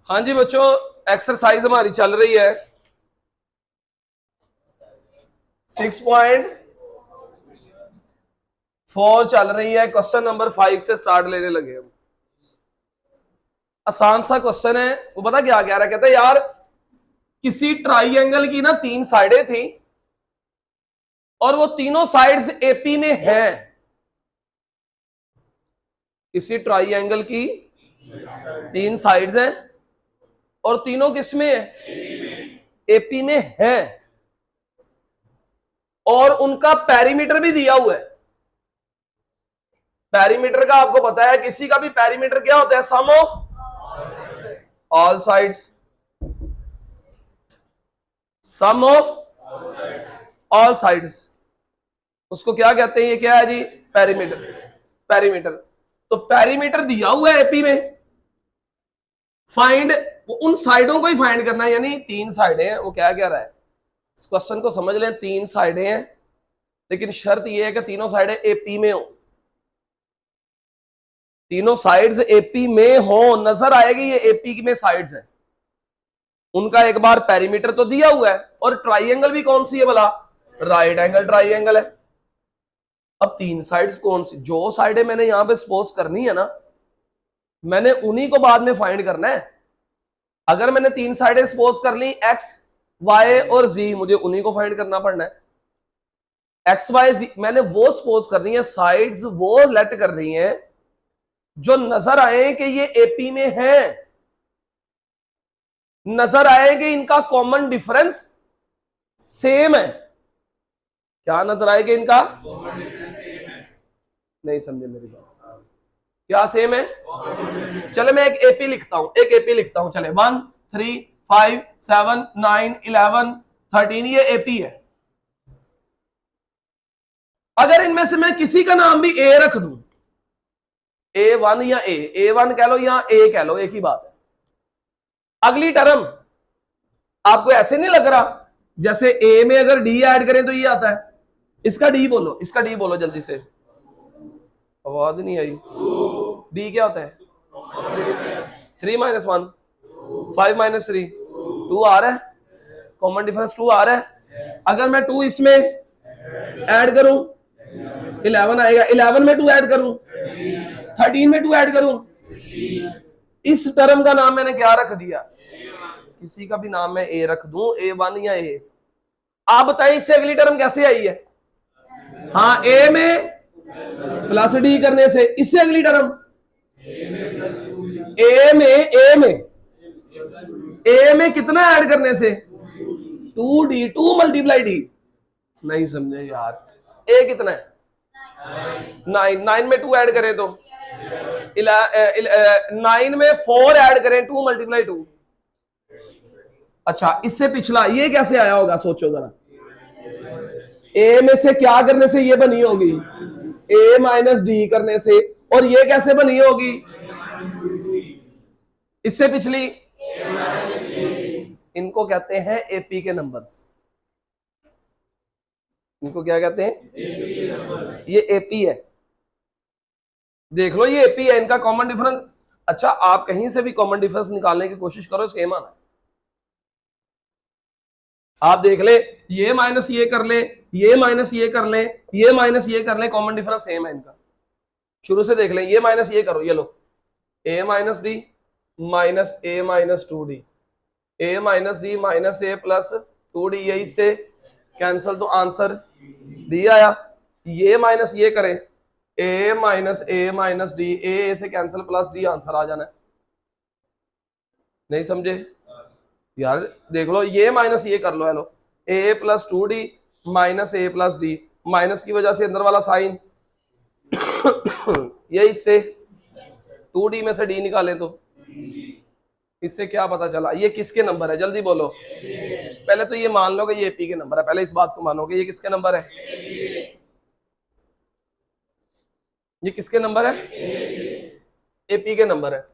हाँ जी बच्चों, एक्सरसाइज हमारी चल रही है 6.4 चल रही है। क्वेश्चन नंबर 5 से स्टार्ट लेने लगे हम। आसान सा क्वेश्चन है। वो पता क्या कह रहा है, कहता है यार किसी ट्राइंगल की ना 3 साइडें थी और वो तीनों साइड्स एपी में हैं। किसी ट्राइंगल की 3 साइड्स हैं और तीनों किस में है? एपी में हैं और उनका पेरीमीटर भी दिया हुआ है। पेरीमीटर का आपको पता है, किसी का भी पेरीमीटर क्या होता है? Sum of all sides. Sum of all sides उसको क्या कहते हैं? ये क्या है जी? पेरीमीटर। पेरीमीटर तो पेरीमीटर दिया हुआ है एपी में। फाइंड उन साइडों को ही फाइंड करना है, यानी 3 साइडें हैं। वो क्या कह रहा है, इस क्वेश्चन को समझ लें। 3 साइडें हैं लेकिन शर्त यह है कि तीनों साइडें एपी में हो। तीनों साइड्स एपी में हो, नजर आएगी ये एपी में साइड्स हैं। उनका एक बार पेरीमीटर तो दिया हुआ है और ट्राइंगल भी कौन सी है भला? राइट एंगल ट्राइंगल है। अब 3 साइड्स कौन सी? जो साइडें मैंने यहां पे सपोज करनी है ना, मैंने उन्हीं को बाद में फाइंड करना है। अगर मैंने 3 साइडें सपोज कर ली एक्स वाई और जी, मुझे उन्हीं को फाइंड करना पड़ना है। एक्स वाई जी मैंने वो सपोज करनी है, साइड्स वो लेट कर रही हैं जो नजर आए कि ये एपी में है, नजर आए कि इनका कॉमन डिफरेंस सेम है। क्या नजर आए कि इनका नहीं समझे मेरी बात? क्या सेम है? चले मैं एक एपी लिखता हूं, एक एपी लिखता हूं। चले 1 3 5 7 9 11 13 ये एपी है। अगर इनमें से मैं किसी का नाम भी ए रख दूं, A1 या A1 कह लो या ए कह लो, एक ही बात है। अगली टर्म आपको ऐसे नहीं लग रहा जैसे ए में अगर डी ऐड करें तो ये आता है? इसका डी बोलो, इसका डी बोलो जल्दी से, आवाज नहीं आई। डी क्या होता है? 3 - 1 5 - 3 2 आ रहा है, कॉमन डिफरेंस 2 आ रहा है। अगर मैं 2 इसमें ऐड करूं 11 आएगा, 11 में 2 ऐड करूं 13 में 2 ऐड करूं। इस टर्म का नाम मैंने क्या रख दिया? किसी का भी नाम मैं ए रख दूं, A1 या ए। आप बताएं इससे अगली टर्म कैसे आई है? हाँ, ए में प्लस डी करने से। इससे अगली टर्म ए में कितना ऐड करने से? 2D, 2 multiply D. नहीं समझे यार? ए कितना है? 9 9 में 2 ऐड करें तो 9 में 4 ऐड करें 2 मल्टीप्लाई 2। अच्छा, इससे पिछला ये कैसे आया होगा? सोचो जरा। ए में से क्या करने से ये बनी होगी? A माइनस डी करने से। और ये कैसे बनी होगी? इससे पिछली। इनको कहते हैं एपी के नंबर्स। इनको क्या कहते हैं? ये एपी है। देख लो ये एपी है, इनका कॉमन डिफरेंस। अच्छा, आप कहीं से भी कॉमन डिफरेंस निकालने की कोशिश करो, सेम आना। आप देख ले, ये माइनस ये कर ले, ये माइनस ये कर ले, ये माइनस ये कर ले, कॉमन डिफरेंस सेम है इनका। शुरू से देख ले, ये माइनस ये करो, ये लो a minus D minus a minus 2d, a minus D minus a plus 2d, ये इससे कैंसल तो आंसर डी आया। ये माइनस ये करें a माइनस डी, a से कैंसल प्लस डी, आंसर आ जाना है। नहीं समझे यार? देख लो, ये माइनस ये कर लो, hello a plus 2d minus a plus D, minus की वजह से अंदर वाला साइन ये इससे 2d में से d निकाले तो इससे क्या पता चला? ये किसके नंबर है? जल्दी बोलो। पहले तो ये मान लो कि ये एपी के नंबर है, पहले इस बात को मानो कि ये किसके नंबर है? ये किसके नंबर है? एपी के नंबर है।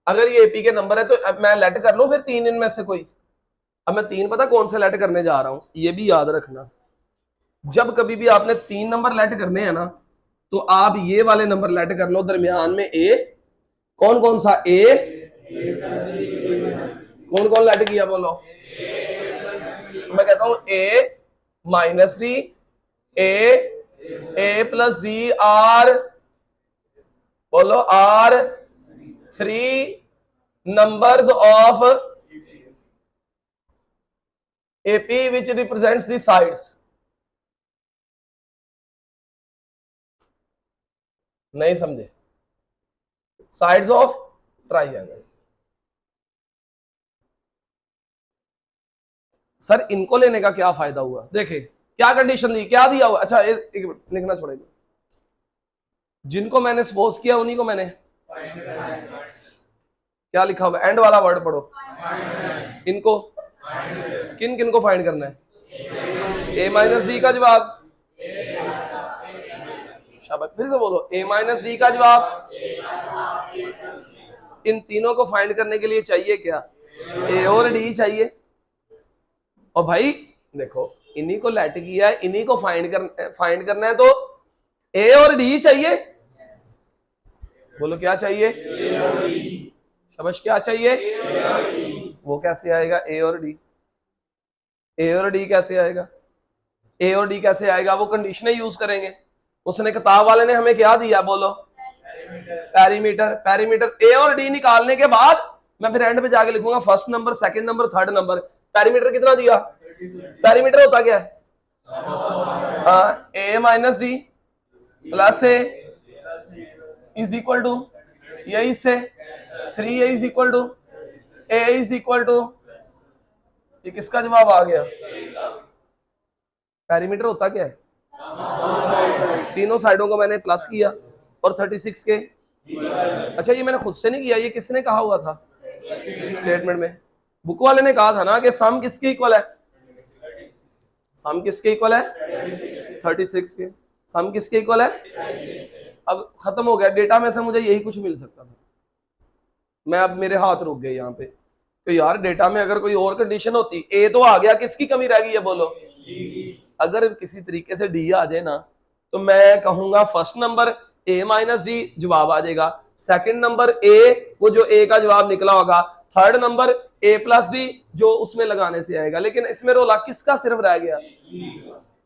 अगर ये एपी के नंबर है तो अब मैं लेट कर लूं फिर 3 इनमें से कोई। अब मैं 3 पता कौन से लेट करने जा रहा हूं, ये भी याद रखना। जब कभी भी आपने 3 नंबर लेट करने हैं ना, तो आप ये वाले नंबर लेट कर लो दरमियान में ए। कौन कौन सा? ए कौन कौन लेट किया बोलो? मैं कहता हूं ए माइनस डी, ए प्लस डी आर, बोलो are 3 numbers of AP which represents the sides. नहीं समझे? Sides of triangle. सर इनको लेने का क्या फायदा हुआ? देखे क्या कंडीशन दी, क्या दिया हुआ? अच्छा एक मिनट लिखना छोड़ेगा, जिनको मैंने सपोज किया उन्हीं को मैंने क्या लिखा हुआ? एंड वाला वर्ड पढ़ो। इनको किन किन को फाइंड करना है? ए माइनस डी का जवाब, शाबाश, फिर से बोलो, ए माइनस डी का जवाब। इन तीनों को फाइंड करने के लिए चाहिए क्या? ए और डी चाहिए। और भाई देखो इन्हीं को लेट किया है, इन्हीं को फाइंड करना है, तो ए और डी चाहिए। बोलो क्या चाहिए? शाबाश, क्या चाहिए? वो कैसे आएगा ए और डी? ए और डी कैसे आएगा? ए और डी कैसे आएगा? वो कंडीशनें यूज करेंगे। उसने किताब वाले ने हमें क्या दिया? बोलो पेरीमीटर। पेरीमीटर ए और डी निकालने के बाद मैं फिर एंड पे जाके लिखूंगा first number, second number, third number. Perimeter कितना दिया? पेरीमीटर होता क्या है? A minus D plus A is equal to, यही से 3 is equal to A is equal to, ये किसका जवाब आ गया? पेरीमीटर होता क्या है? तीनों साइडों को मैंने प्लस किया और 36 के, अच्छा ये मैंने खुद से नहीं किया, ये किसने कहा हुआ था स्टेटमेंट में? बुक वाले ने कहा था ना कि सम किसके इक्वल है? सम किसके इक्वल है? 36 के। सम किसके इक्वल है? अब खत्म हो गया, डेटा में से मुझे यही कुछ मिल सकता था। मैं अब मेरे हाथ रुक गए यहाँ पे, तो यार डेटा में अगर कोई और कंडीशन होती, ए तो आ गया, किसकी कमी रह गई है? बोलो। अगर किसी तरीके से डी आ जाए ना, तो मैं कहूंगा first number A minus D जवाब आ जाएगा, सेकंड नंबर ए, वो जो ए का जवाब निकला होगा, third number A plus D जो उसमें लगाने से आएगा। लेकिन इसमें रोला किसका सिर्फ रह गया?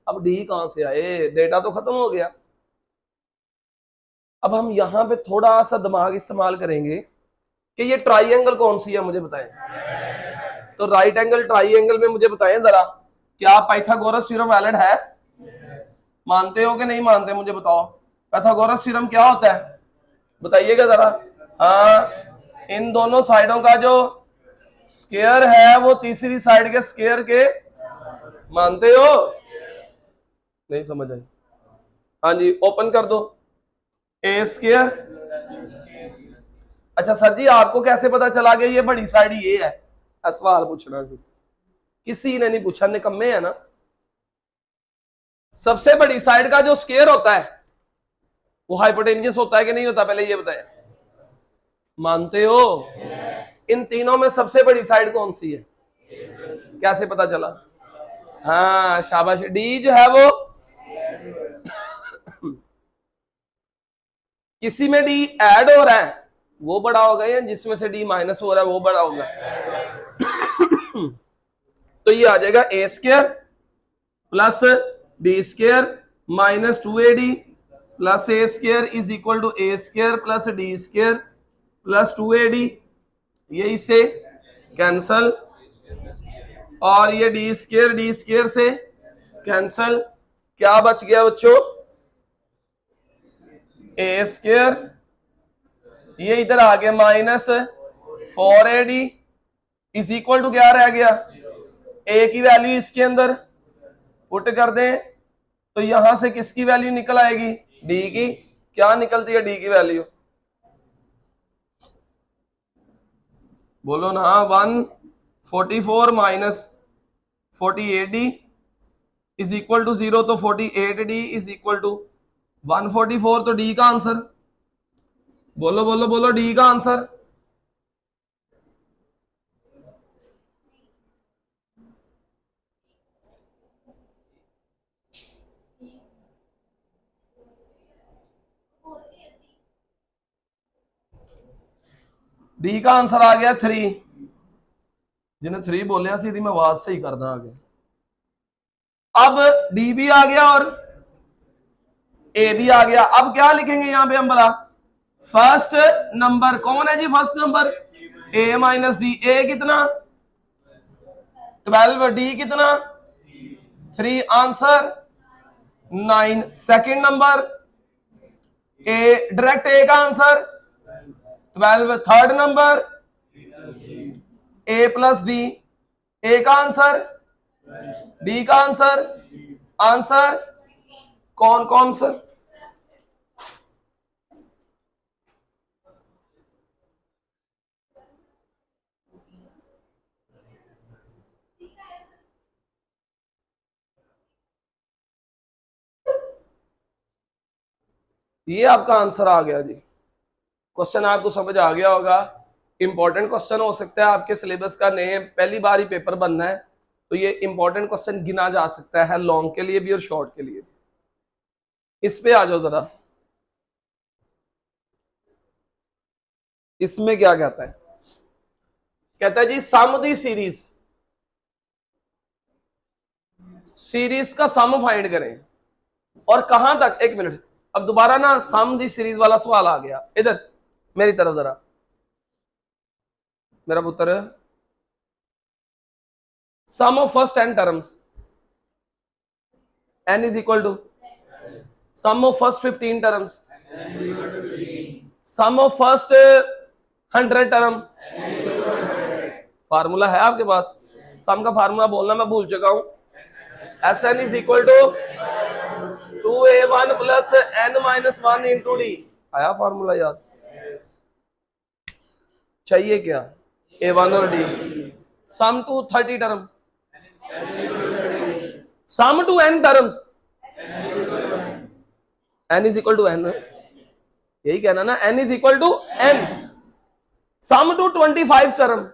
अब डी कहां से आए? डेटा तो खत्म हो गया। अब हम यहां पे थोड़ा सा दिमाग इस्तेमाल करेंगे कि ये ट्राइंगल कौन सी है, मुझे बताएं। तो राइट एंगल ट्राइंगल में मुझे बताएं जरा, क्या पाइथागोरस थ्योरम वैलिड है? मानते हो कि नहीं मानते? मुझे बताओ, पाइथागोरस थ्योरम क्या होता है? बताइएगा जरा। हाँ, इन दोनों साइडों का जो स्क्वायर है वो तीसरी साइड के स्क्वायर के, मानते हो? नहीं समझ आई? हाँ जी, ओपन कर दो। ए स्क्वायर, अच्छा सर जी आपको कैसे पता चला कि ये बड़ी साइड ये है? सवाल पूछना जी, किसी ने नहीं पूछा, निकम्मे है ना। सबसे बड़ी साइड का जो स्क्वायर होता है वो हाइपोटेन्यूस होता है कि नहीं होता? पहले ये बताएं, मानते हो? इन तीनों में सबसे बड़ी साइड कौन सी है? कैसे पता चला? हाँ शाबाश, डी जो है वो किसी में डी ऐड हो रहा है वो बड़ा होगा, या जिसमें से डी माइनस हो रहा है वो बड़ा होगा? तो ये आ जाएगा A square plus D square minus 2AD plus A square is equal to A square plus D square plus 2AD। ये इससे कैंसल, और ये डी स्क्वायर से कैंसल। क्या बच गया बच्चों? ए स्क्वायर, ये इधर आ गया minus 4AD is equal to क्या रह गया? ए की वैल्यू इसके अंदर पुट कर दें तो यहां से किसकी वैल्यू निकल आएगी? डी की। क्या निकलती है डी की वैल्यू? बोलो ना। 144 minus 48D is equal to 0, तो 48D इज इक्वल टू 144, तो डी का आंसर। बोलो बोलो बोलो, डी का आंसर। डी का आंसर आ गया 3। जिन्हें 3 बोले सीधी मैं आवाज से ही कर दा आगे। अब डी भी आ गया और ए भी आ गया। अब क्या लिखेंगे यहां पे हम भला? फर्स्ट नंबर कौन है जी? First number A minus D. A कितना? 12। डी कितना? 3। Answer 9। Second number A, direct A का answer 12। Third number A plus D. A का आंसर, डी का आंसर, आंसर कौन कौन सा? ये आपका आंसर आ गया जी। क्वेश्चन आपको समझ आ गया होगा। इंपॉर्टेंट क्वेश्चन हो सकता है आपके सिलेबस का, नए पहली बार ही पेपर बनना है तो ये इंपॉर्टेंट क्वेश्चन गिना जा सकता है, लॉन्ग के लिए भी और शॉर्ट के लिए भी। इस पे आ जाओ जरा, इसमें क्या कहता है? कहता है जी सम दी सीरीज, सीरीज का सम फाइंड करें और कहां तक। एक मिनट, अब दोबारा ना सम दी सीरीज वाला सवाल आ गया। इधर मेरी तरफ जरा, मेरा पुत्र। Sum of first 10 terms n is equal to sum of first 15 terms, sum of first 100 term. Formula है आपके पास? सम का फार्मूला बोलना मैं भूल चुका हूं। S n is equal to 2a1 plus n minus 1 into D. आया फार्मूला याद? चाहिए क्या? a1 और d। Sum to 30 term, sum to n terms, n is equal to n, यही कहना ना, n is equal to n। Sum to 25 term,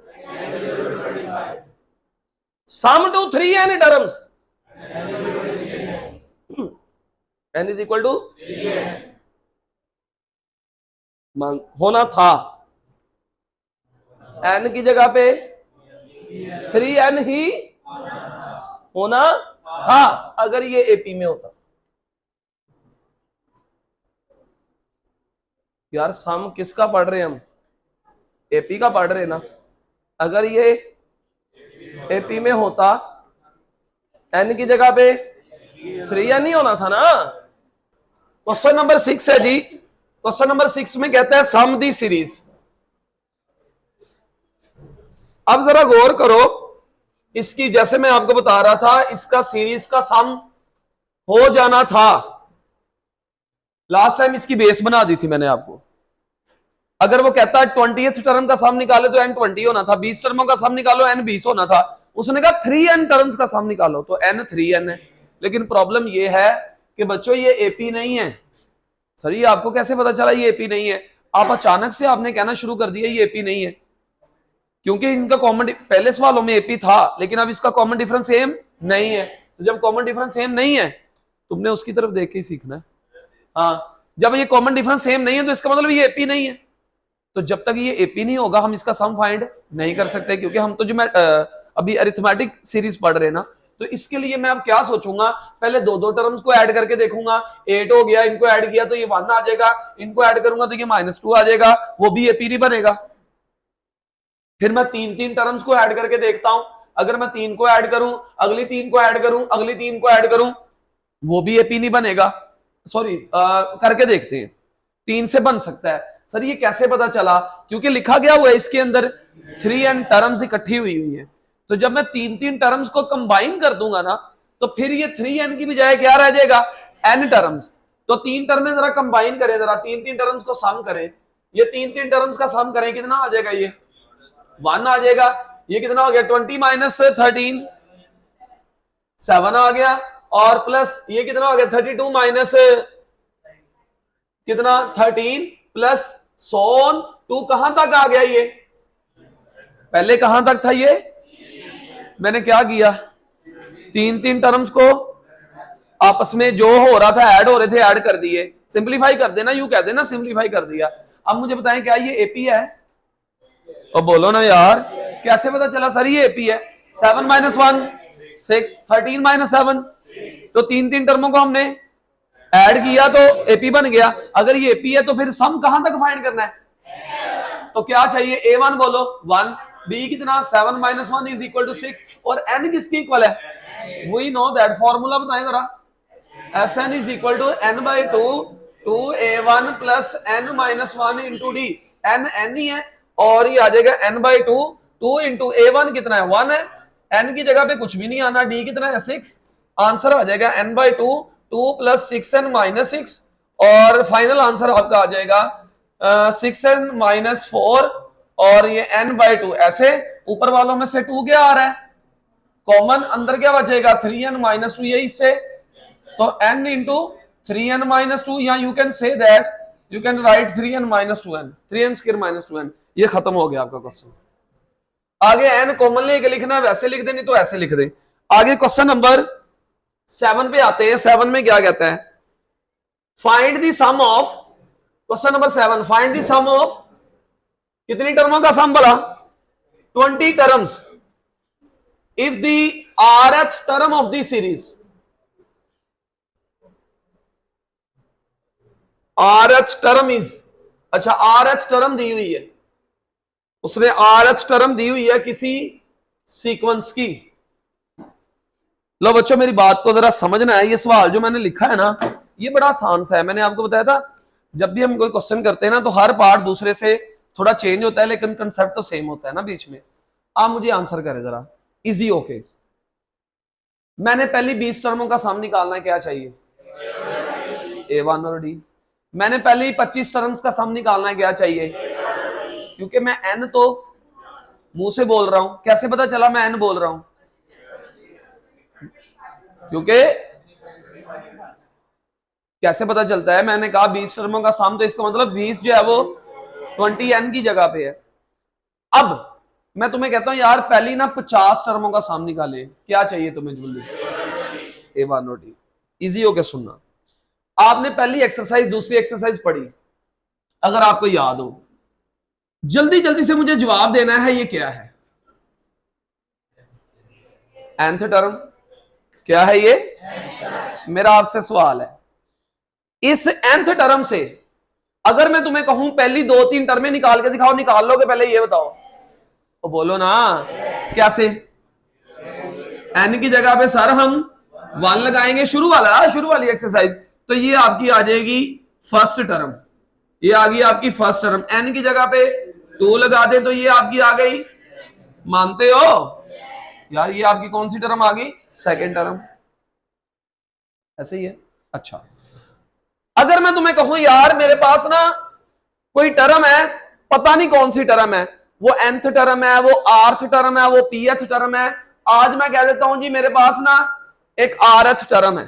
sum to 3n terms, n is equal to होना था n की जगह पे 3n ही होना था अगर ये एपी में होता। यार सम किसका पढ़ रहे हैं हम? एपी का पढ़ रहे हैं ना। अगर ये एपी में होता एन की जगह पे 3n ही होना था ना। क्वेश्चन नंबर 6 है जी। क्वेश्चन नंबर 6 में कहता है सम दी सीरीज। अब जरा गौर करो इसकी, जैसे मैं आपको बता रहा था इसका सीरीज का सम हो जाना था। लास्ट टाइम इसकी बेस बना दी थी मैंने आपको। अगर वो कहता है 20th टर्म का सम निकाले तो n 20 होना था, 20 टर्मों का सम निकालो n 20 होना था। उसने कहा 3n टर्म्स का सम निकालो तो n 3n है। लेकिन प्रॉब्लम ये है कि बच्चों ये एपी नहीं है। सर ये आपको कैसे पता चला ये एपी नहीं है? आप अचानक से आपने कहना शुरू कर दिया ये एपी नहीं है, क्योंकि इनका कॉमन, पहले सवालों में एपी था लेकिन अब इसका कॉमन डिफरेंस सेम नहीं है। तो जब कॉमन डिफरेंस सेम नहीं है तुमने उसकी तरफ देख के ही सीखना है। हाँ, जब ये कॉमन डिफरेंस सेम नहीं है तो इसका मतलब ये एपी नहीं है। तो जब तक ये एपी नहीं होगा हम इसका सम फाइंड नहीं कर सकते, क्योंकि हम तो जो मैं अभी अरिथमेटिक सीरीज पढ़ रहे हैं ना, तो इसके लिए मैं अब क्या सोचूंगा, पहले दो दो टर्म्स को ऐड करके देखूंगा। 8 हो गया, इनको ऐड किया तो ये 1 आ जाएगा, इनको ऐड करूंगा तो ये -2 आ जाएगा, वो भी एपी नहीं बनेगा। फिर मैं 3 टर्म्स को ऐड करके देखता हूं, अगर मैं 3 को ऐड करूं, अगली 3 को ऐड करूं, अगली 3 को ऐड करूं, वो भी एपी नहीं बनेगा। सॉरी, करके देखते हैं। 3 से बन सकता है। सर ये कैसे पता चला? क्योंकि लिखा गया हुआ है इसके अंदर 3n टर्म्स इकट्ठी हुई है। तो जब मैं 3 टर्म्स को कंबाइन कर दूंगा ना तो फिर ये 3n की बजाय क्या रह जाएगा? n terms. तो 3 टर्में जरा कंबाइन करें, जरा 3 टर्म्स को सम करें। ये 3 टर्म्स का सम करें, कितना आ जाएगा? ये 1 आ जाएगा। ये कितना हो गया? 20 माइनस 13 7 आ गया, और प्लस ये कितना हो गया? 32 माइनस कितना? 13 प्लस 102 कहां तक आ गया? ये पहले कहां तक था? ये मैंने क्या किया, 3 टर्म्स को आपस में जो हो रहा था, ऐड हो रहे थे, ऐड कर दिए। सिंपलीफाई कर देना, यूं कह देना सिंपलीफाई कर दिया। अब मुझे बताएं क्या ये एपी है? और बोलो ना यार, कैसे पता चला सर ये एपी है? 7 माइनस 1 6, 13 माइनस 7, तो तीन तीन टर्मों को हमने ऐड किया तो एपी बन गया। अगर ये एपी है तो फिर सम कहां तक फाइंड करना है? तो क्या चाहिए? A1 बोलो 1, B कितना 7 माइनस 1 इज इक्वल टू 6, और n किसके इक्वल है? वी नो दैट, फॉर्मूला बताएं जरा। Sn is equal to n by 2 2a1 plus n minus 1 into D. n ही है और ये आ जाएगा n बाई 2 2 इंटू a1 कितना है? 1 है। n की जगह पे कुछ भी नहीं आना, d कितना है? 6। आंसर आ जाएगा n by 2 2 plus 6n minus 6, और फाइनल आंसर आपका आ जाएगा 6n माइनस 4, और ये n बाई 2। ऐसे ऊपर वालों में से 2 क्या आ रहा है कॉमन, अंदर क्या बचेगा? 3n माइनस 2, ये इससे तो n इंटू 3n माइनस 2, या you can say that you can write 3n minus 2n, 3n square minus 2n। ये खत्म हो गया आपका क्वेश्चन। आगे n कॉमन लेके लिखना है, वैसे लिख दे, नहीं तो ऐसे लिख दे। आगे क्वेश्चन नंबर 7 पे आते हैं। 7 में क्या कहता है? Find the sum of, question number 7, find the sum of, कितनी टर्मों का सम बोला? 20 terms if the rth term of the series, rth term is, अच्छा rth टर्म दी हुई है, उसने rth टर्म दी हुई है किसी सीक्वेंस की। लो बच्चों मेरी बात को जरा समझना है। ये सवाल जो मैंने लिखा है ना, ये बड़ा आसान सा है। मैंने आपको बताया था जब भी हम कोई क्वेश्चन करते हैं ना, तो हर पार्ट दूसरे से थोड़ा चेंज होता है, लेकिन कंसेप्ट तो सेम होता है ना बीच में। आप मुझे आंसर करें जरा, इजी ओके। मैंने पहली 20 टर्मों का सम निकालना है, क्या चाहिए? A1 और D। मैंने पहली 25 टर्म्स का सम निकालना है, क्या चाहिए? क्योंकि मैं n तो मुंह से बोल रहा हूं, कैसे पता चला मैं n बोल रहा हूं? क्योंकि कैसे पता चलता है? मैंने कहा 20 टर्मों का सम, तो इसका मतलब 20 जो है वो 20n की जगह पे है। अब मैं तुम्हें कहता हूं यार पहली ना 50 टर्मों का सम निकाले, क्या चाहिए तुम्हें? जल्दी A1 और D। इजी होके सुनना। आपने पहली एक्सरसाइज दूसरी एक्सरसाइज पढ़ी, अगर आपको याद हो, जल्दी जल्दी से मुझे जवाब देना है ये क्या है? nth टर्म क्या है? ये मेरा आपसे सवाल है। इस nth टर्म से अगर मैं तुम्हें कहूं पहली 2-3 टर्में निकाल के दिखाओ, निकाल लोगे? पहले ये बताओ, तो बोलो ना कैसे? n की जगह पे सर हम 1 लगाएंगे, शुरू वाली एक्सरसाइज, तो ये आपकी आ जाएगी फर्स्ट टर्म, ये आ गई आपकी फर्स्ट टर्म। n की जगह पे 2 लगा दे तो ये आपकी आ गई, मानते हो यार? ये आपकी कौन सी टर्म आ गई? Second term. ऐसे ही है। अच्छा, अगर मैं तुम्हें कहूं यार मेरे पास ना कोई टर्म है, पता नहीं कौन सी टर्म है, वो nth टर्म है, वो rth टर्म है, वो pth टर्म है, आज मैं कह देता हूं जी मेरे पास ना एक rth टर्म है,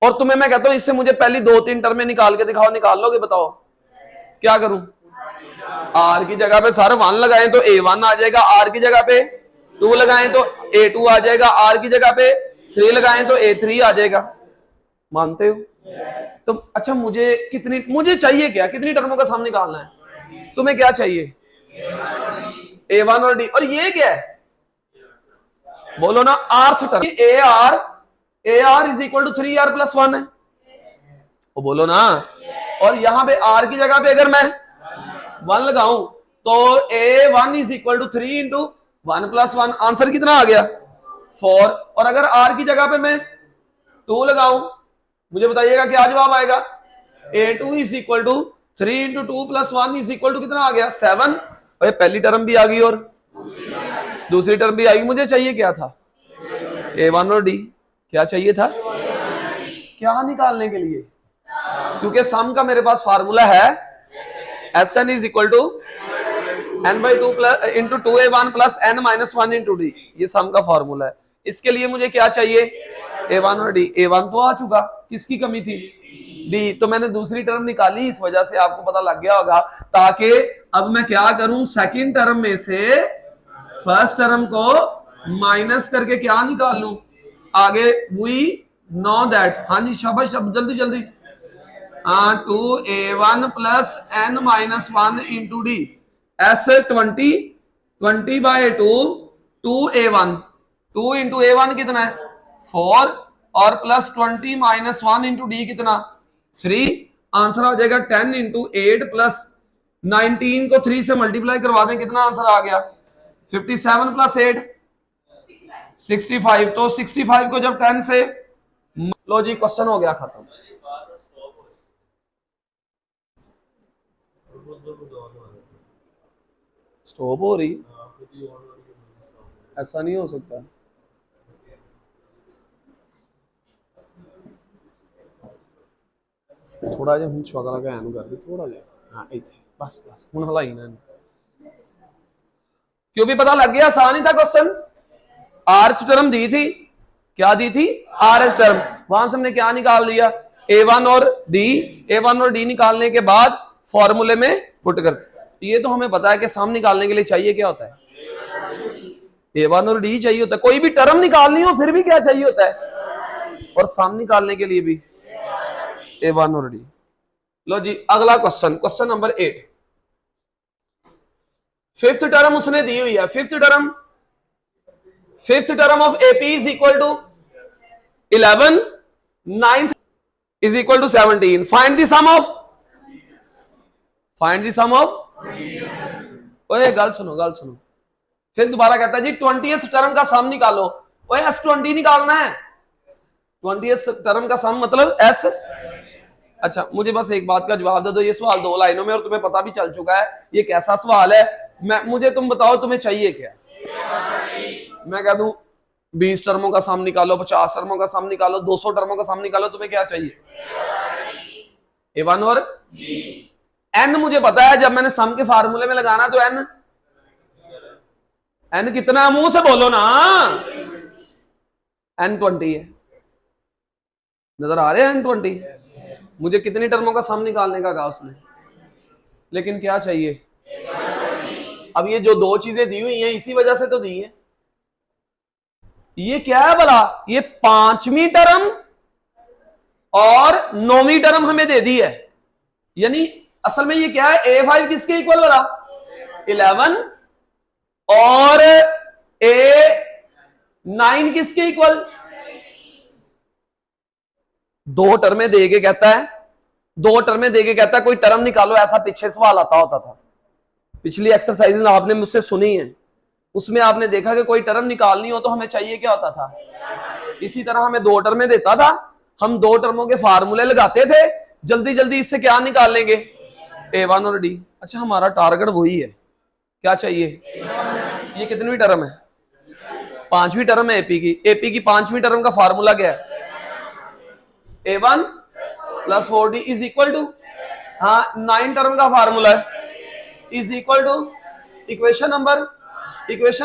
और तुम्हें मैं कहता हूं इससे मुझे पहली 2-3 टर्में निकाल के दिखाओ, निकाल लोगे? बताओ क्या करूं? r की जगह पे सर 1 लगाएं तो A1 आ जाएगा, r की जगह पे 2 लगाएं तो A2 आ जाएगा, r की जगह पे 3 लगाएं तो A3 आ जाएगा। मानते हो? तो अच्छा मुझे चाहिए क्या? कितनी टर्मों का सम निकालना है? तुम्हें क्या चाहिए? A1 और D। और ये क्या है? बोलो ना, rth term. AR is equal to 3R plus 1 है, वो बोलो ना। और यहां पे R की जगह पे अगर मैं 1 लगाऊं तो A1 is equal to 3 into 1 plus 1, answer कितना आ गया? 4। और अगर R की जगह पे मैं 2 लगाऊं, मुझे बताइएगा क्या जवाब आएगा? A2 is equal to 3 into 2 plus 1 is equal to कितना आ गया? 7। भाई पहली टर्म भी आ गई और दूसरी टर्म भी आ गई। मुझे चाहिए क्या था? A1 और D। क्या चाहिए था? क्या निकालने के लिए? क्योंकि सम का मेरे पास फार्मूला है Sn is equal to n by 2 plus into 2A1 plus n minus 1 into D। ये सम का फार्मूला है। इसके लिए मुझे क्या चाहिए? A1 और D। A1 तो आ चुका, किसकी कमी थी? D। तो मैंने दूसरी टर्म निकाली, इस वजह से आपको पता लग गया होगा। ताकि अब मैं क्या करूं, सेकंड टर्म में से फर्स्ट टर्म को माइनस करके क्या निकाल लूं आगे? We know that. हाँ जी शाबाश, अब जल्दी जल्दी। 2A1 plus n minus 1 into D। S20/2 2 into A1 कितना है 4 और प्लस 20 माइनस 1 इंटू डी कितना 3। आंसर आ जाएगा 10 इंटू 8 प्लस 19 को 3 से मल्टीप्लाई करवा दें कितना आंसर आ गया 57 प्लस 8 65। तो 65 को जब 10 से लो जी क्वेश्चन हो गया खत्म। स्टॉप हो रही ऐसा नहीं हो सकता। थोड़ा जिहा हुण शक्ल लगा एनू कर दे थोड़ा जिहा हाँ इत्थे बस बस हुण हलाई ना क्यों भी पता लग गया आसान ही था क्वेश्चन। आरएच टर्म दी थी क्या दी थी आरएच टर्म वहां से हमने क्या निकाल लिया A1 और D। A1 और D निकालने के बाद फॉर्मूले में पुट कर ये तो हमें पता है कि सम निकालने के लिए चाहिए क्या होता है A1 और D चाहिए होता है। कोई भी टर्म निकालनी हो फिर भी क्या चाहिए होता है और सम निकालने के लिए भी A1 और D। लो जी अगला question question number 8 fifth term उसने दी हुई है। Fifth term of AP is equal to 11 ninth is equal to 17। Find the sum of ओए गल सुनो फिर दोबारा कहता है जी 20th टर्म का सम निकालो। ओए S20 निकालना है 20th टर्म का सम मतलब S। अच्छा मुझे बस एक बात का जवाब दे दो ये सवाल 2 लाइनों में और तुम्हें पता भी चल चुका है ये कैसा सवाल है। मुझे तुम बताओ तुम्हें चाहिए क्या। मैं कह दूं 20 टर्मों का सम निकालो 50 टर्मों का सम निकालो 200 टर्मों का सम निकालो तुम्हें क्या चाहिए A1 और N। मुझे पता है जब मैंने सम के फार्मूले में लगाना तो N कितना मुंह से बोलो ना N20 है। नजर आ रहे हैं N20। मुझे कितनी टर्मों का सम निकालने का कहा उसने लेकिन क्या चाहिए। अब ये जो 2 चीजें दी हुई हैं इसी वजह से तो दी है। ये क्या है भला ये 5वीं टर्म और 9वीं टर्म हमें दे दी है यानी असल में ये क्या है A5 किसके इक्वल भला 11 और A9 किसके इक्वल 2 टर्में दे के कहता है कोई टर्म निकालो। ऐसा पीछे सवाल आता होता था पिछली एक्सरसाइज आपने मुझसे सुनी है उसमें आपने देखा कि कोई टर्म निकालनी हो तो हमें चाहिए क्या होता था इसी तरह हमें 2 टर्में देता था हम 2 टर्मों के फार्मूले लगाते थे जल्दी जल्दी इससे क्या निकाल लेंगे A1 और D। अच्छा हमारा टारगेट वही है क्या चाहिए ये कितनी टर्म है 5वीं टर्म है AP की 5वीं टर्म का फार्मूला क्या है A1 plus 4D is equal to हाँ 9 टर्म का फार्मूला है is equal to equation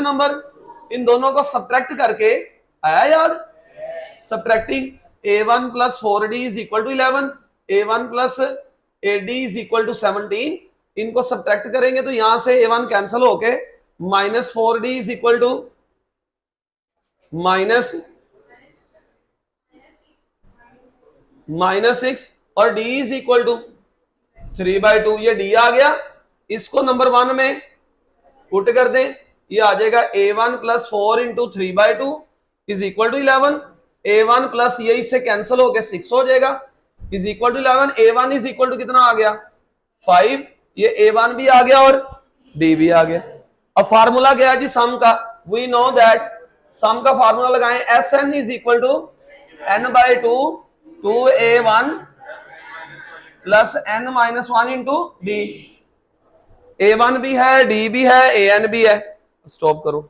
number इन दोनों को सब्ट्रैक्ट करके आया याद subtracting A1 plus 4D is equal to 11 A1 plus AD is equal to 17। इनको सब्ट्रैक्ट करेंगे तो यहां से A1 कैंसिल होके minus 4D is equal to -6 और D इज इक्वल टू 3/2। ये D आ गया इसको नंबर 1 में पुट कर दें ये आ जाएगा A1 plus 4 into 3/2 is equal to 11। A1 plus ये इससे कैंसिल होकर 6 हो जाएगा is equal to 11। A1 is equal to कितना आ गया 5। ये A1 भी आ गया और D भी आ गया। अब फार्मूला क्या है जी सम का वी नो दैट सम का फार्मूला लगाएं Sn is equal to n/2 2A1 plus n minus 1 into D। A1 भी है D भी है AN भी है। स्टॉप करो।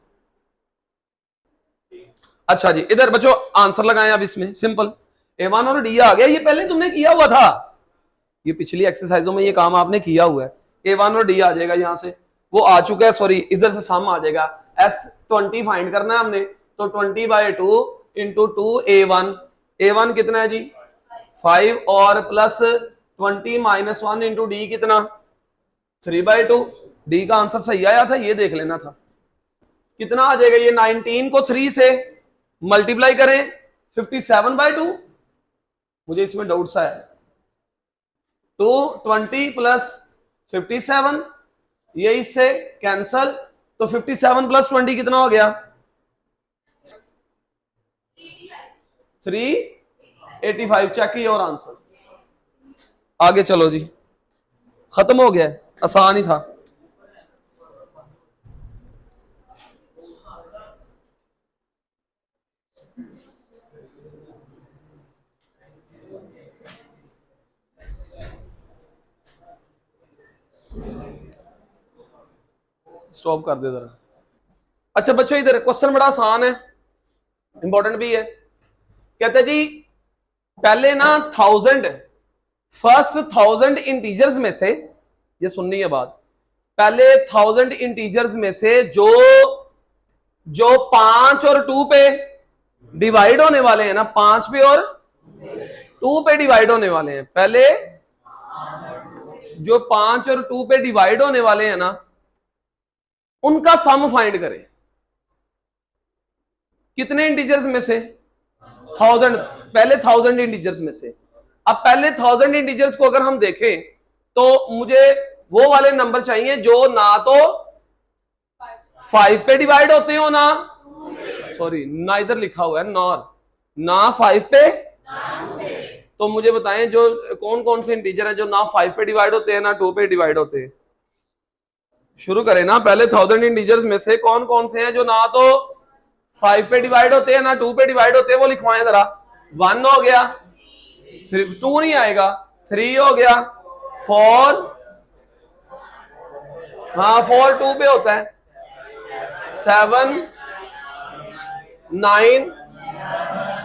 अच्छा जी इधर बच्चों आंसर लगाएं अब इसमें सिंपल A1 और D आ गया ये पहले तुमने किया हुआ था ये पिछली एक्सरसाइजों में ये काम आपने किया हुआ है। A1 और D आ जाएगा यहां से वो आ चुका है सॉरी इधर से सम आ जाएगा S20 फाइंड करना है हमने तो 20/2 इंटू 2A1 A1 कितना है जी 5 और प्लस 20 माइनस 1 इंटू D कितना 3/2। D का आंसर सही आया था ये देख लेना था कितना आ जाएगा ये 19 को 3 से मल्टीप्लाई करें 57/2 मुझे इसमें डाउट सा है तो 20 प्लस 57 ये इससे कैंसल, तो 57 प्लस 20 कितना हो गया? 385। चेक किया और आंसर। आगे चलो जी, खत्म हो गया, आसान ही था। स्टॉप कर दे जरा। अच्छा बच्चों, इधर क्वेश्चन बड़ा आसान है, इंपॉर्टेंट भी है। कहते जी पहले ना 1000, फर्स्ट 1000 इंटीजर्स में से, ये सुननी है बात, पहले 1000 इंटीजर्स में से जो जो 5 और 2 पे डिवाइड होने वाले हैं ना, 5 पे और 2 पे डिवाइड होने वाले हैं, पहले जो 5 और 2 पे डिवाइड होने वाले हैं ना, उनका सम फाइंड करें। कितने इंटीजर्स में से? 1000, पहले 1000 इंटीजर्स में से। अब पहले 1000 इंटीजर्स को अगर हम देखें तो मुझे वो वाले नंबर चाहिए जो ना तो 5 पे डिवाइड होते हो, ना सॉरी ना इधर लिखा हुआ है ना 5 पे, तो मुझे बताएं जो कौन कौन से इंटीजर है जो ना 5 पे डिवाइड होते हैं ना 2 पे डिवाइड होते हैं। शुरू करें ना, पहले 1000 इंटीजर्स में से कौन कौन से हैं जो ना तो 5 पे डिवाइड होते हैं ना 2 पे डिवाइड होते हैं, वो लिखवाएं जरा। 1 हो गया, सिर्फ 2 नहीं आएगा, 3 हो गया, 4, हाँ 4 2 पे होता है, 7, 9,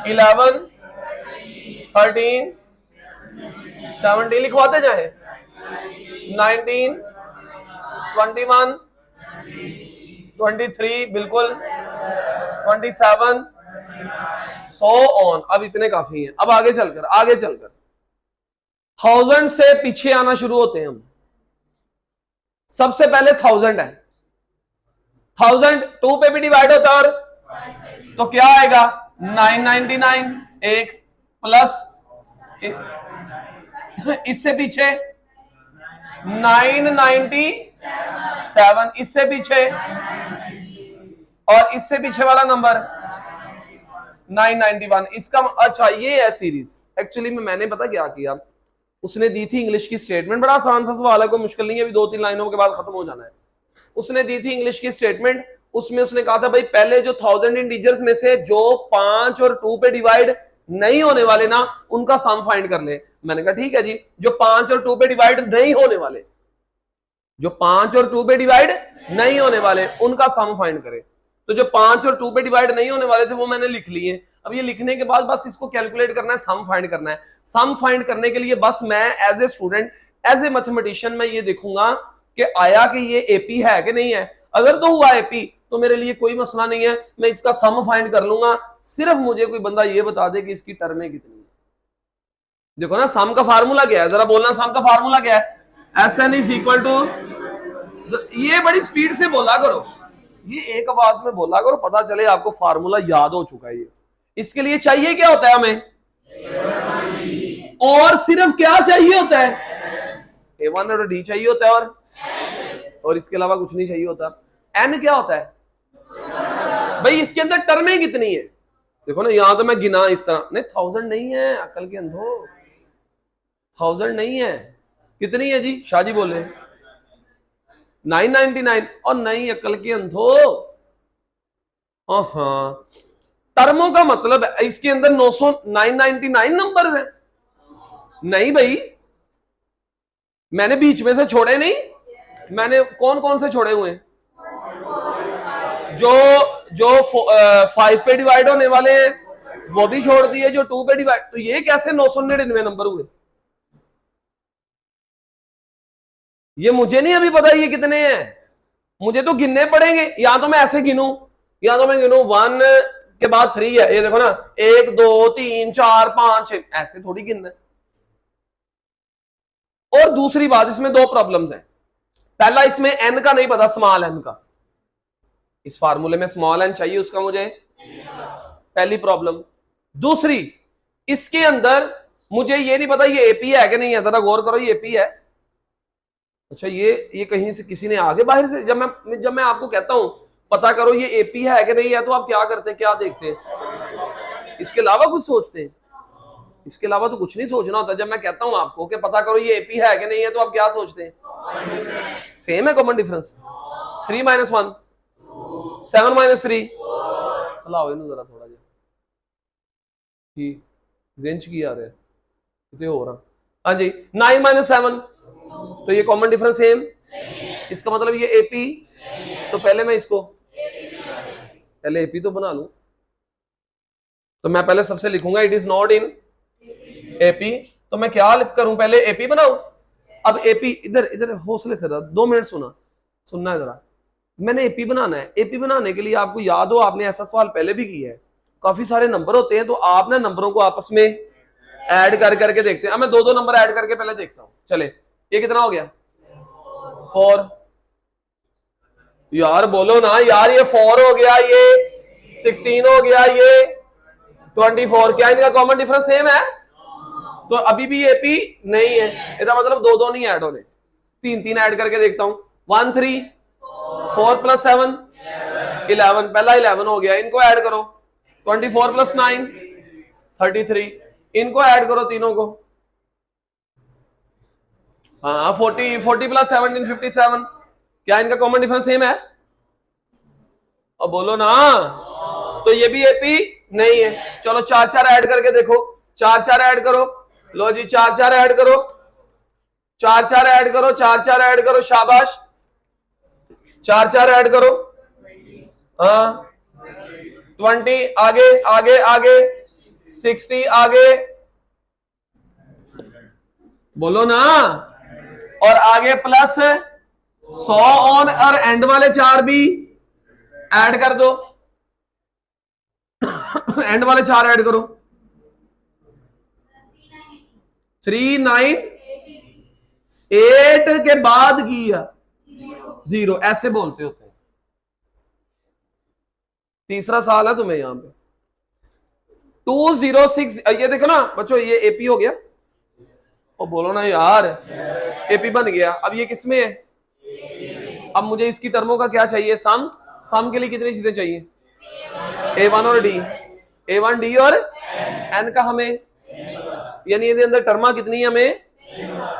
11, 13, 17 लिखवाते जाए, 19, 21, 23 बिल्कुल, 27, सो ऑन। अब इतने काफी हैं। अब आगे चलकर 1000 से पीछे आना शुरू होते हैं हम। सबसे पहले 1000 है, 1000 2 पे भी डिवाइड होता है, और तो क्या आएगा? 999 एक प्लस इससे पीछे 997, इससे पीछे और इससे पीछे वाला नंबर 991। इसका अच्छा ये है सीरीज। एक्चुअली में मैंने पता क्या किया, उसने दी थी इंग्लिश की स्टेटमेंट, बड़ा आसान सा सवाल है, कोई मुश्किल नहीं है, अभी 2-3 लाइनों के बाद खत्म हो जाना है। उसने दी थी इंग्लिश की स्टेटमेंट, उसमें उसने कहा था भाई पहले जो 1000 इंटीजर्स में से जो 5 और 2 पे डिवाइड नहीं होने वाले ना, उनका सम फाइंड कर ले। मैंने कहा ठीक है जी, जो 5 और 2 पे डिवाइड नहीं होने वाले, जो 5 और 2 पे डिवाइड नहीं होने वाले, उनका सम फाइंड करें। तो जो 5 और 2 पे डिवाइड नहीं होने वाले थे वो मैंने लिख लिए। अब ये लिखने के बाद बस इसको कैलकुलेट करना है, सम फाइंड करना है। सम फाइंड करने के लिए बस मैं as a student, as a mathematician मैं ये देखूंगा कि आया कि ये एपी है कि नहीं है। अगर तो हुआ एपी तो मेरे लिए कोई मसला नहीं है, मैं इसका सम फाइंड कर लूंगा। सिर्फ मुझे कोई बंदा ये बता दे कि इसकी टर्में कितनी है। देखो ना सम का फार्मूला क्या है, जरा बोलना सम का फार्मूला क्या है? Sn इज इक्वल टू, ये बड़ी स्पीड से बोला करो, ये एक आवाज में बोला करो, पता चले आपको फार्मूला याद हो चुका है। ये इसके लिए चाहिए क्या होता है हमें? और सिर्फ क्या चाहिए होता है? A1 और D चाहिए होता है, और इसके अलावा कुछ नहीं चाहिए होता। N क्या होता है भाई? इसके अंदर टर्में कितनी है? देखो ना, यहां तो मैं गिना इस तरह, नहीं 1000 नहीं है, अकल के अंधो 1000 नहीं है। कितनी है जी? शाह जी बोले 999, और नहीं अकल के अंधो, हाँ टर्मों का मतलब है इसके अंदर 999 नंबर है। नहीं भाई, मैंने बीच में से छोड़े नहीं, मैंने कौन कौन से छोड़े हुए हैं? जो 5 पे डिवाइड होने वाले हैं वो भी छोड़ दिए, जो 2 पे डिवाइड, तो ये कैसे 999 नंबर हुए? ये मुझे नहीं अभी पता ये कितने हैं, मुझे तो गिनने पड़ेंगे। या तो मैं ऐसे गिनूं, या तो मैं गिनूं 1 के बाद 3 है, ये देखो ना 1 2 3 4 5 6, ऐसे थोड़ी गिनना है। और दूसरी बात, इसमें 2 प्रॉब्लम्स हैं। पहला, इसमें एन का नहीं पता, स्मॉल एन का, इस फार्मूले में स्मॉल एन चाहिए, उसका मुझे पहली प्रॉब्लम। दूसरी, इसके अंदर मुझे ये नहीं पता ये एपी है कि नहीं है, जरा गौर करो, ये एपी है अच्छा, ये कहीं से किसी ने आगे बाहर से, जब मैं आपको कहता हूं पता करो ये एपी है कि नहीं है, तो आप क्या करते हैं, क्या देखते हैं? इसके अलावा कुछ सोचते हैं? इसके अलावा तो कुछ नहीं सोचना होता। जब मैं कहता हूं आपको कि पता करो ये एपी है कि नहीं है, तो आप क्या सोचते हैं? सेम है कॉमन डिफरेंस। 3 - 1, 7 - 3, हलाओ इन्हें जरा थोड़ा जी, जेंच की आ रहा है कितने हो रहा। हाँ जी, 9 - 7, तो ये कॉमन डिफरेंस सेम, इसका मतलब ये एपी। तो पहले मैं इसको पहले एपी तो बना लूं, तो मैं पहले सबसे लिखूंगा it is not in AP. तो मैं क्या करूं, पहले एपी बनाऊं। अब एपी इधर इधर हौसले से 2 मिनट सुनना है जरा। मैंने एपी बनाना है। एपी बनाने के लिए आपको याद हो, आपने ऐसा सवाल पहले भी किया है, काफी सारे नंबर होते हैं, तो आप ना नंबरों को आपस में ऐड कर करके देखते हैं। अब मैं 2 नंबर ऐड करके पहले देखता हूं। चले, ये कितना हो गया? 4। यार बोलो ना यार, ये 4 हो गया, ये 16 हो गया, ये 24। क्या इनका कॉमन डिफरेंस सेम है? तो अभी भी एपी नहीं है, इसका मतलब 2 नहीं ऐड होने, 3 ऐड करके देखता हूं। 1 3 4 + 7 11, पहला 11 हो गया, इनको ऐड करो। 24 + 9 33, इनको ऐड करो तीनों को। हाँ 40 + 17 57। क्या इनका कॉमन डिफरेंस सेम है? और बोलो ना, तो ये भी एपी नहीं है। चलो 4 ऐड करके देखो, 4 ऐड करो। लो जी 4 ऐड करो, 4 ऐड करो, 4 ऐड करो, शाबाश। 4 ऐड करो। हाँ 20, आगे आगे आगे 60, आगे बोलो ना, और आगे प्लस 100 ऑन, और एंड वाले 4 भी ऐड कर दो। एंड वाले 4 ऐड करो। 3 9 8 के बाद किया 0, ऐसे बोलते होते हैं। तीसरा साल है तुम्हें यहां पे। 206, ये देखो ना बच्चों, ये एपी हो गया। और बोलो ना यार, एपी बन गया। अब ये किसमें है? अब मुझे इसकी टर्मों का क्या चाहिए? सम। सम के लिए कितनी चीजें चाहिए? A1 और डी, A1 डी और एन का हमें, यानी इसके अंदर टर्मा कितनी है हमें,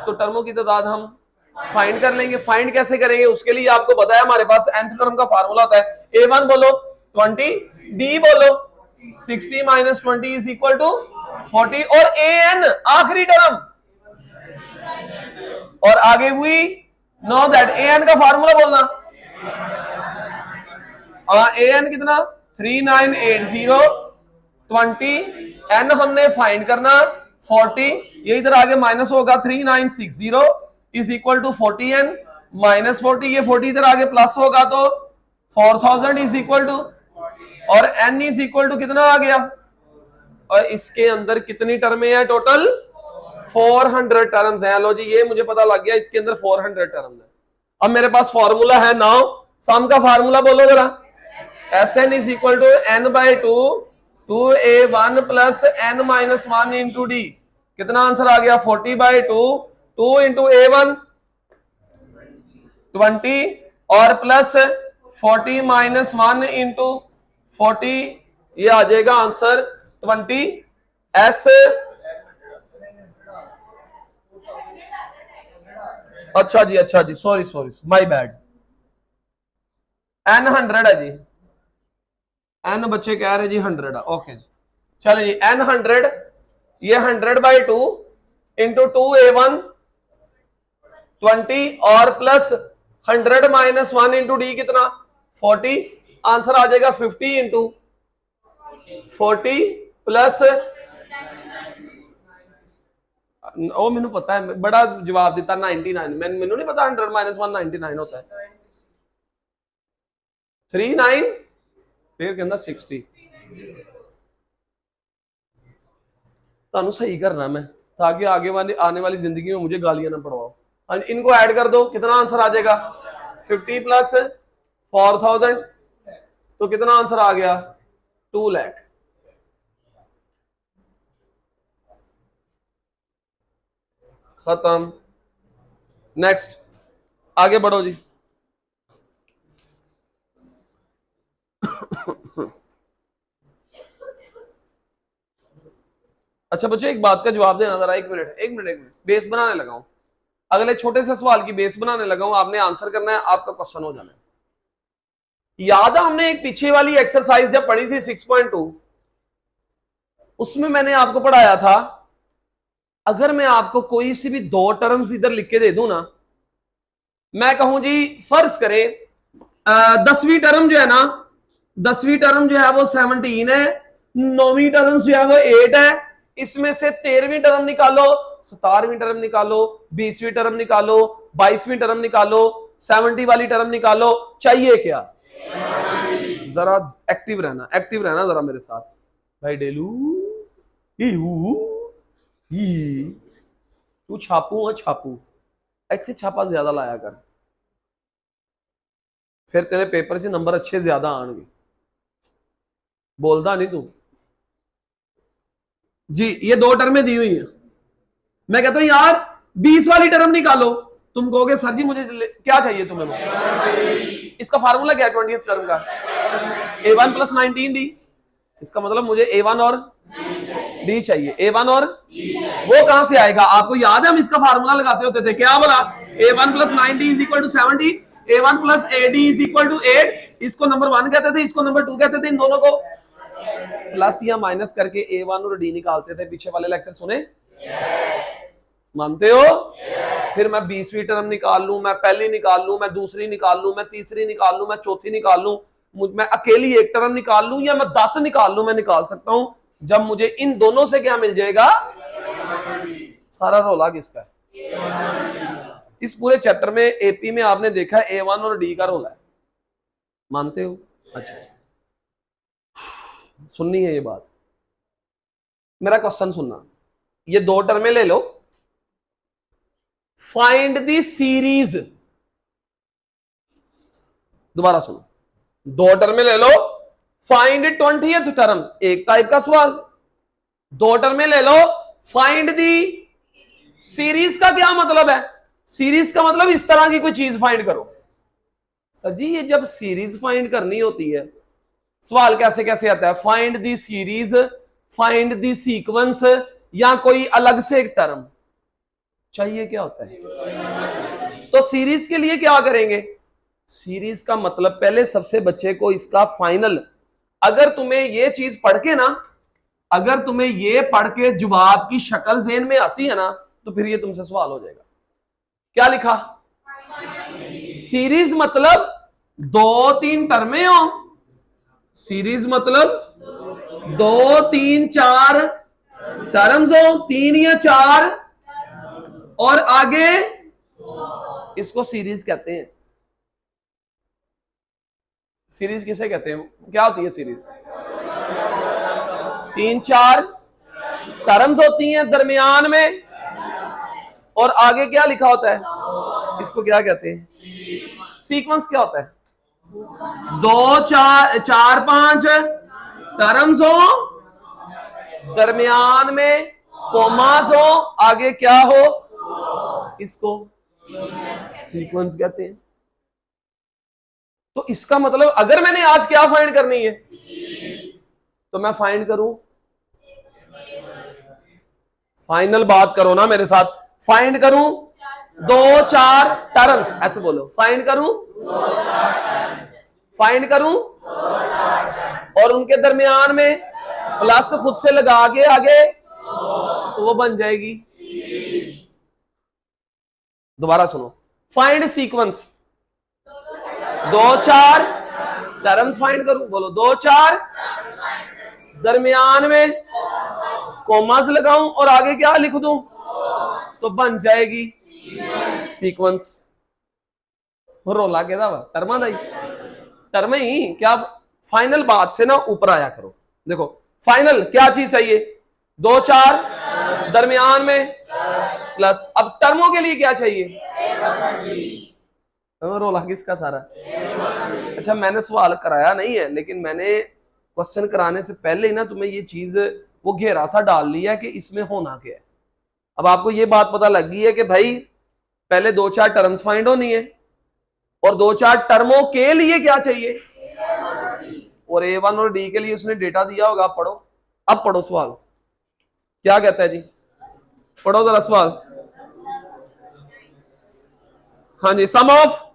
तो टर्मों की तादाद हम फाइंड कर लेंगे। फाइंड कैसे करेंगे? उसके लिए आपको पता है हमारे पास nth टर्म का फार्मूला होता है। A1 बोलो 20, डी बोलो 60 - 20 = 40, और an आखिरी टर्म, और आगे वी नो दैट an का फार्मूला बोलना। an कितना? 3980 20, n हमने फाइंड करना 40, ये इधर आगे माइनस होगा, 3960 = 40n -40, ये 40 इधर आगे प्लस होगा, तो 4000 = और n = कितना आ गया? और इसके अंदर कितनी टर्में हैं टोटल? 400 टर्म्स हैं। लो जी, ये मुझे पता लग गया, इसके अंदर 400 टर्म्स है। अब मेरे पास फॉर्मूला है नाउ, सम का फार्मूला बोलो जरा। Sn = n/2 2a1 + n - 1 × d। कितना आंसर आ गया? 40/2, 2 × a1 20, और प्लस 40 - 1 × 40, ये आ जाएगा आंसर 20। एस, अच्छा जी, sorry sorry, my bad. n 100 है जी, n बच्चे कह रहे जी 100 है। ओके जी, चलो जी, n 100, ये 100/2 × 2a1 20, और प्लस 100 - 1 × d कितना? 40, आंसर आ जाएगा 50 × 40 प्लस, ओ मैंने पता है, बड़ा जवाब दिता 99, मैंने नहीं पता 100 - 1 99 होता है। 39 फिर कहना 60। तानू सही करना मैं, ताकि आगे वाली आने वाली जिंदगी में मुझे गालियां ना पड़वाओ। इनको ऐड कर दो, कितना आंसर आ जाएगा? 50 + 4000, तो कितना आंसर आ गया? 2 लाख। खत्म। नेक्स्ट, आगे बढ़ो जी। अच्छा बच्चों एक बात का जवाब देना जरा, एक मिनट एक मिनट एक मिनट, बेस बनाने लगा हूं, अगले छोटे से सवाल की बेस बनाने लगा हूं, आपने आंसर करना है, आपका क्वेश्चन हो जाना है। याद है हमने एक पीछे वाली एक्सरसाइज जब पढ़ी थी 6.2, उसमें मैंने आपको पढ़ाया था अगर मैं आपको कोई सी भी दो टर्म्स इधर लिख के दे दूं ना, मैं कहूं जी फर्ज करें 10वीं टर्म जो है ना, 10वीं टर्म जो है वो 17 है, 9वीं टर्म जो है वो 8 है, इसमें से 13वीं टर्म निकालो, 17वीं टर्म निकालो, 20वीं टर्म निकालो, 22वीं टर्म निकालो, 70 वाली टर्म निकालो, चाहिए क्या? जरा एक्टिव रहना जरा मेरे साथ भाई डेलू। तू छापू इतने छापा ज्यादा लाया कर, फिर तेरे पेपर से नंबर अच्छे ज्यादा आएंगे। बोलता नहीं तू जी। ये दो टर्में दी हुई हैं, मैं कहता हूं यार 20 वाली टर्म निकालो, तुम कहोगे सर जी मुझे क्या चाहिए तुम्हें? इसका फार्मूला क्या है 20th टर्म का? A1 + 19D। इसका मतलब मुझे A1 और D चाहिए, A1 और वो कहां से आएगा? आपको याद है हम इसका फार्मूला लगाते होते थे, क्या बोला? A1 + 9D = 70, A1 + AD = 8। इसको नंबर 1 कहते थे, इसको नंबर 2 कहते थे, इन दोनों को प्लस या माइनस करके A1 और D निकालते थे। पीछे वाले लेक्चर सुने? मानते हो? फिर मैं 20वीं टर्म निकाल लूं, मैं पहली निकाल लूं, मैं दूसरी निकाल लूं, मैं तीसरी निकाल लूं, मैं चौथी निकाल लूं, मैं अकेली एक टर्म निकाल लूं या मैं 10 निकाल लूं, मैं निकाल सकता हूं जब मुझे इन दोनों से क्या मिल जाएगा। सारा रोला किसका है? इस पूरे चैप्टर में एपी में आपने देखा A1 और D का रोला है, मानते हो? अच्छा सुननी है ये बात, मेरा क्वेश्चन सुनना। ये दो टर्में ले लो, फाइंड द सीरीज। दोबारा सुनो, दो टर्में ले लो, फाइंड 20th टर्म, एक टाइप का सवाल। दो टर्में ले लो, फाइंड दी सीरीज का क्या मतलब है? सीरीज का मतलब इस तरह की कोई चीज फाइंड करो। सर जी ये जब सीरीज फाइंड करनी होती है, सवाल कैसे कैसे आता है? Find the series, find the sequence, या कोई अलग से एक टर्म चाहिए, क्या होता है? तो सीरीज के लिए क्या करेंगे? सीरीज का मतलब पहले सबसे बच्चे को इसका फाइनल, अगर तुम्हें ये चीज पढ़ के ना, अगर तुम्हें ये पढ़ के जवाब की शक्ल ज़हन में आती है ना, तो फिर ये तुमसे सवाल हो जाएगा। क्या लिखा? सीरीज मतलब 2-3 टर्में हो, सीरीज मतलब 2-3-4 टर्म्स हो, 3 या 4, और आगे इसको सीरीज कहते हैं। सीरीज किसे कहते हैं? क्या होती है सीरीज? 3-4 टर्म्स होती हैं दरमियान में, और आगे क्या लिखा होता है? इसको क्या कहते हैं? सीक्वेंस क्या होता है? 2-4-5 टर्म्स हो, दरमियान में कोमास हो, आगे क्या हो, इसको सीक्वेंस कहते हैं। तो इसका मतलब अगर मैंने आज क्या फाइंड करनी है, तो मैं फाइंड करूं, फाइनल बात करो ना मेरे साथ, फाइंड करूं 2-4 टर्म्स, ऐसे बोलो, फाइंड करूं, फाइंड करूं, और उनके दरमियान में प्लस खुद से लगा के आगे, तो वो बन जाएगी। दोबारा सुनो, फाइंड सीक्वेंस, 2-4 टर्म्स फाइंड करूं, बोलो 2-4, दरमियान में कोमास लगाऊं और आगे क्या लिख दूं, तो बन जाएगी सीक्वेंस। रोला के टर्मा दाई टर्म ही क्या? फाइनल बात से ना ऊपर आया करो। देखो फाइनल क्या चीज चाहिए? 2-4 दरमियान में प्लस, अब टर्मों के लिए क्या चाहिए? रोला किसका सारा? अच्छा मैंने सवाल कराया नहीं है, लेकिन मैंने क्वेश्चन कराने से पहले ही ना तुम्हें ये चीज वो घेरा सा डाल लिया कि इसमें होना क्या है। अब आपको ये बात पता लग गई है कि भाई पहले 2-4 टर्म्स फाइंड होनी है, और 2-4 टर्मों के लिए क्या चाहिए, और A1 और D के लिए उसने डेटा दिया होगा। आप पढ़ो, अब पढ़ो सवाल क्या कहता है जी, पढ़ो जरा सवाल। हाँ जी, सम ऑफ,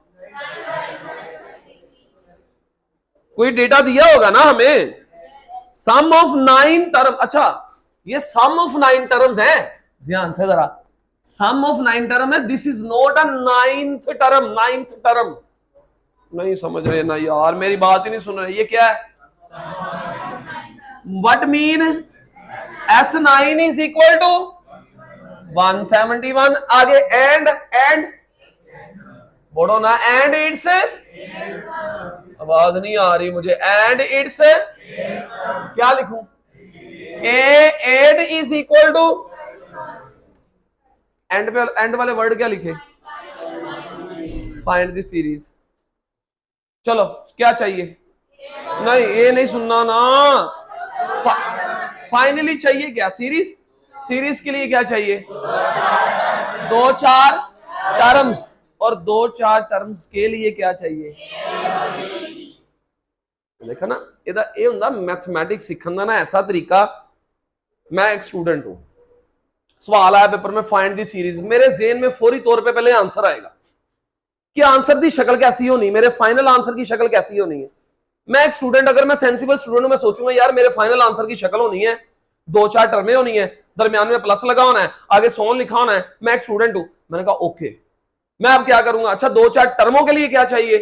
कोई डेटा दिया होगा ना हमें, सम ऑफ 9 टर्म। अच्छा, ये सम ऑफ 9 टर्म्स है, ध्यान से जरा, सम ऑफ 9 टर्म है, this is not a 9th term. 9th term नहीं समझ रहे ना यार, मेरी बात ही नहीं सुन रहे। ये क्या है, what mean, S9 is equal to 171। आगे एंड, एंड बोलो ना, एंड इट्स, आवाज नहीं आ रही मुझे, एंड इट्स क्या लिखूं, A8 is equal to, end पे एंड वाले वर्ड क्या लिखे, फाइंड द सीरीज। चलो क्या चाहिए, नहीं ये नहीं सुनना ना, फाइनली चाहिए क्या, सीरीज। सीरीज के लिए क्या चाहिए, 2-4 टर्म्स, और 2-4 टर्म्स के लिए क्या चाहिए। देखा ना, ये ਹੁੰਦਾ मैथमेटिक्स सीखने का ना ऐसा तरीका। मैं एक स्टूडेंट हूं, सवाल आया पेपर में, फाइंड दी सीरीज, मेरे ज़हन में फौरी तौर पे पहले आंसर आएगा कि आंसर की शक्ल कैसी होनी, मेरे फाइनल आंसर की शक्ल कैसी होनी है। मैं एक स्टूडेंट, अगर मैं सेंसिबल स्टूडेंट हूं, मैं सोचूंगा यार मेरे फाइनल आंसर की शक्ल होनी है, 2-4 टर्में होनी है, दरमियान में प्लस लगा होना है, आगे सोन लिखा होना है। मैं एक स्टूडेंट हूं, मैंने कहा ओके, मैं अब क्या करूंगा, अच्छा 2-4 टर्मों के लिए क्या चाहिए,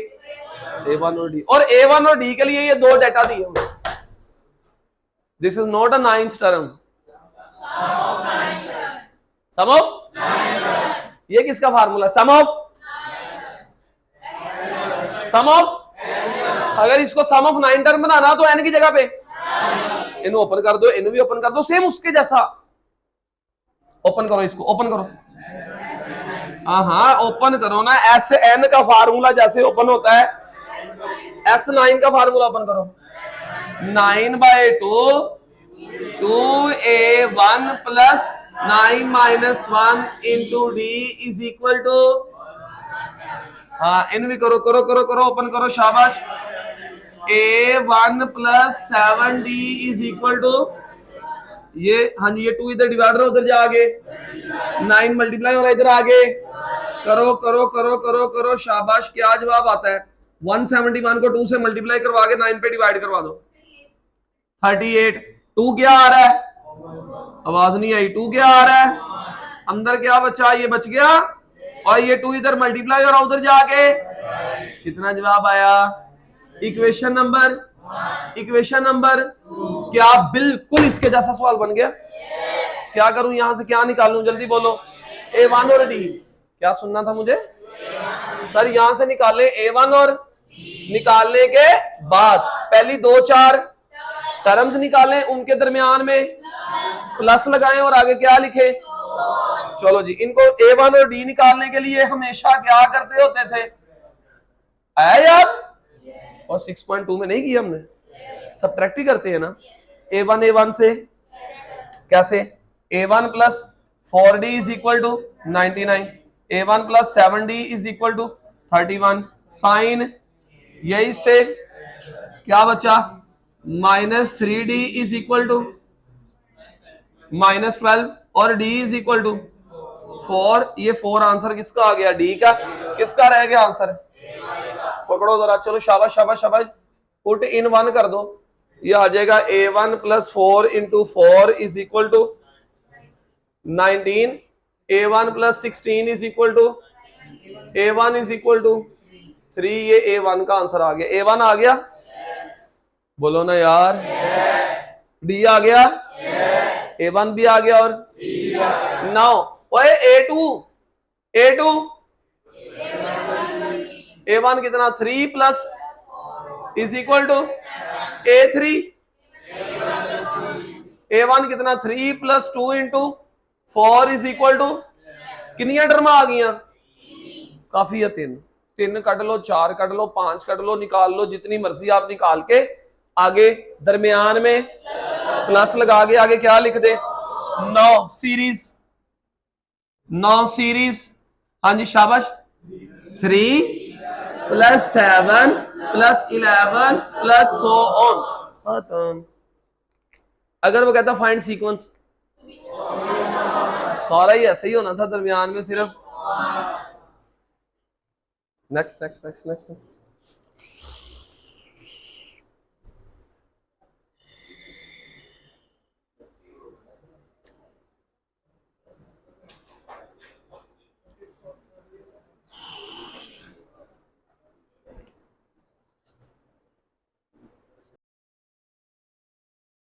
A1 और D, और A1 और D के लिए ये 2 डेटा दिए हुए। This is not a 9th term, sum of, ये किसका formula, sum of, sum of. अगर इसको सम ऑफ 9 टर्म बनाना तो n की जगह पे इन्हें ओपन कर दो, इन्हें भी ओपन कर दो, सेम उसके जैसा। ओपन करो इसको, ओपन करो, हाँ ओपन करो ना, Sn का फार्मूला जैसे ओपन होता है, S9 का फार्मूला ओपन करो, 9/2 2A1 plus 9-1 into D is equal to, हाँ इन भी करो करो करो करो, ओपन करो, शाबाश। A1 plus 7D is equal to, ये हाँ जी, ये 2 इधर डिवाइडर उधर जाके 9 मल्टीप्लाई हो रहा है इधर आगे, करो करो करो करो करो, शाबाश। क्या जवाब आता है, 171 को 2 से मल्टीप्लाई करवा के 9 पे डिवाइड करवा दो, 38। 2 क्या आ रहा है, आवाज नहीं आई, 2 क्या आ रहा है, अंदर क्या बचा, ये बच गया, और ये 2 इधर मल्टीप्लाई हो रहा उधर जाके, कितना जवाब आया, इक्वेशन नंबर, इक्वेशन नंबर क्या बिल्कुल इसके जैसा सवाल बन गया। क्या करूं, यहां से क्या निकालूं, जल्दी बोलो, A1 और D, क्या सुनना था मुझे सर, यहां से निकाले A1 और, निकालने के बाद पहली 2-4 टर्म्स निकालें, उनके दरमियान में प्लस लगाएं और आगे क्या लिखे। चलो जी, इनको A1 और D निकालने के लिए हमेशा क्या करते होते थे, आया याद, और 6.2 में नहीं किया हमने, सब्ट्रैक्ट ही करते हैं ना, A1 से कैसे, A1 plus 4D is equal to 99, A1 plus 7D is equal to 31, sign यही से क्या बचा, -3D इज इक्वल टू -12, और D इज इक्वल टू 4। ये 4 आंसर किसका आ गया, D का, किसका रह गया आंसर, पकड़ो जरा, चलो शाबाश शाबाश शाबाश, पुट इन 1 कर दो, ये आ जाएगा A1 plus 4 into 4 is equal to 19, A1 plus 16 is equal to, A1 is equal to 3, ये A1 का आंसर आ गया। A1 आ गया, बोलो ना यार, D आ गया, A1 भी आ गया, और नाउ ओए A2 A1 कितना, 3 plus is equal to A3, A1 कितना, 3 plus 2 into 4 is equal to, कितनी टर्म आ गई, काफी है, 3 कट लो, 4 कट लो, 5 कट लो, निकाल लो जितनी मर्जी आप निकाल के, आगे दरमियान में प्लस लगा के आगे क्या लिख दे, 9 सीरीज, हाँ जी शाबाश, 3 plus 7 plus 11 plus so on, खत्म। अगर वो कहता फाइंड सीक्वेंस, सारा ही ऐसे ही होना था, दरमियान में सिर्फ नेक्स्ट नेक्स्ट नेक्स्ट नेक्स्ट